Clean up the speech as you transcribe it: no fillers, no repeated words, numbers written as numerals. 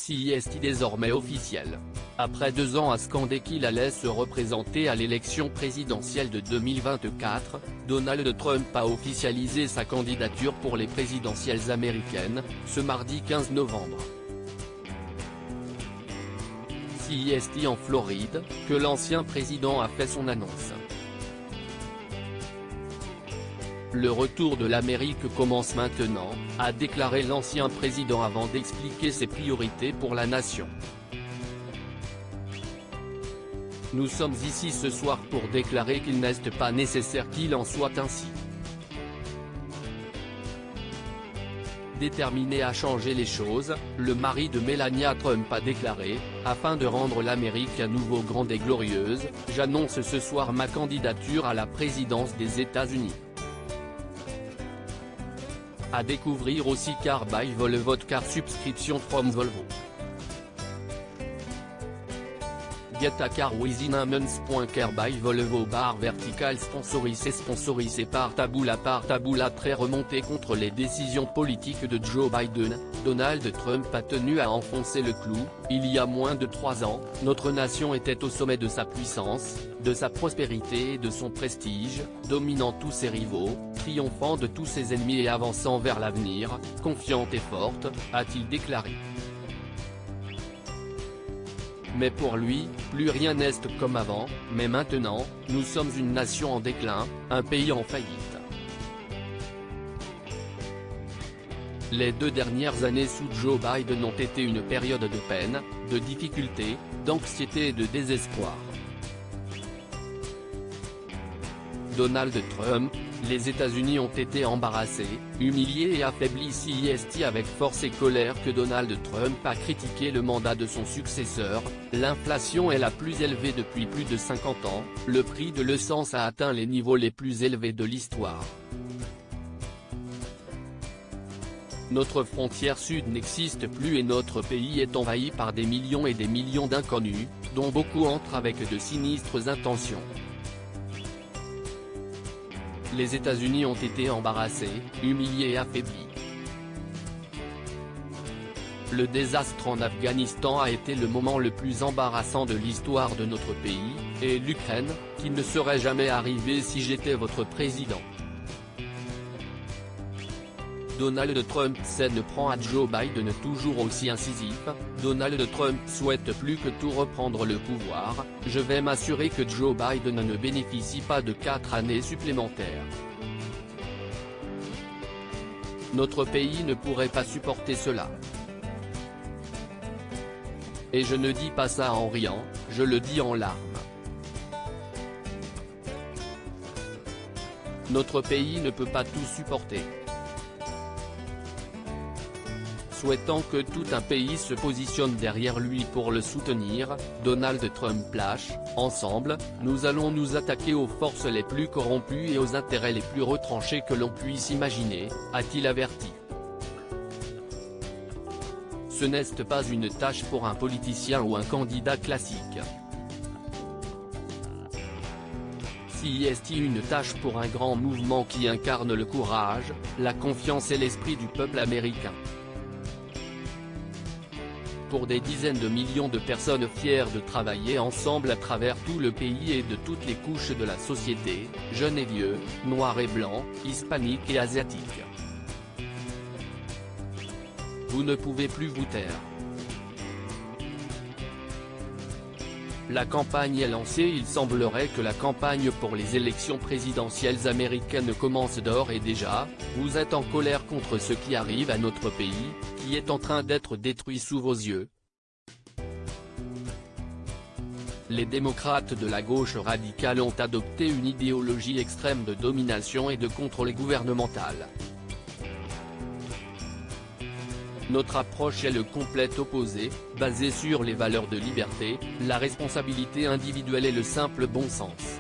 C'est désormais officiel. Après 2 ans à scander qu'il allait se représenter à l'élection présidentielle de 2024, Donald Trump a officialisé sa candidature pour les présidentielles américaines, ce mardi 15 novembre. C'est en Floride, que l'ancien président a fait son annonce. Le retour de l'Amérique commence maintenant, a déclaré l'ancien président avant d'expliquer ses priorités pour la nation. Nous sommes ici ce soir pour déclarer qu'il n'est pas nécessaire qu'il en soit ainsi. Déterminé à changer les choses, le mari de Melania Trump a déclaré, afin de rendre l'Amérique à nouveau grande et glorieuse, j'annonce ce soir ma candidature à la présidence des États-Unis. À découvrir aussi Car by Volvo Car Subscription from Volvo. Get a car within a month. Car by Volvo vertical sponsorisé par Taboola très remonté contre les décisions politiques de Joe Biden, Donald Trump a tenu à enfoncer le clou. Il y a moins de 3 ans, notre nation était au sommet de sa puissance, de sa prospérité et de son prestige, dominant tous ses rivaux, triomphant de tous ses ennemis et avançant vers l'avenir, confiante et forte, a-t-il déclaré. Mais pour lui, plus rien n'est comme avant, mais maintenant, nous sommes une nation en déclin, un pays en faillite. Les 2 dernières années sous Joe Biden ont été une période de peine, de difficulté, d'anxiété et de désespoir. Donald Trump, les États-Unis ont été embarrassés, humiliés et affaiblis. C'est avec force et colère que Donald Trump a critiqué le mandat de son successeur. L'inflation est la plus élevée depuis plus de 50 ans, le prix de l'essence a atteint les niveaux les plus élevés de l'histoire. Notre frontière sud n'existe plus et notre pays est envahi par des millions et des millions d'inconnus, dont beaucoup entrent avec de sinistres intentions. Les États-Unis ont été embarrassés, humiliés et affaiblis. Le désastre en Afghanistan a été le moment le plus embarrassant de l'histoire de notre pays, et l'Ukraine, qui ne serait jamais arrivé si j'étais votre président. Donald Trump s'en prend à Joe Biden toujours aussi incisif. Donald Trump souhaite plus que tout reprendre le pouvoir. Je vais m'assurer que Joe Biden ne bénéficie pas de 4 années supplémentaires. Notre pays ne pourrait pas supporter cela. Et je ne dis pas ça en riant, je le dis en larmes. Notre pays ne peut pas tout supporter. Souhaitant que tout un pays se positionne derrière lui pour le soutenir, Donald Trump lâche, ensemble, nous allons nous attaquer aux forces les plus corrompues et aux intérêts les plus retranchés que l'on puisse imaginer, a-t-il averti. Ce n'est pas une tâche pour un politicien ou un candidat classique. C'est une tâche pour un grand mouvement qui incarne le courage, la confiance et l'esprit du peuple américain. Pour des dizaines de millions de personnes fières de travailler ensemble à travers tout le pays et de toutes les couches de la société, jeunes et vieux, noirs et blancs, hispaniques et asiatiques. Vous ne pouvez plus vous taire. La campagne est lancée. Il semblerait que la campagne pour les élections présidentielles américaines commence d'ores et déjà. Vous êtes en colère contre ce qui arrive à notre pays, qui est en train d'être détruit sous vos yeux. Les démocrates de la gauche radicale ont adopté une idéologie extrême de domination et de contrôle gouvernemental. Notre approche est le complet opposé, basée sur les valeurs de liberté, la responsabilité individuelle et le simple bon sens.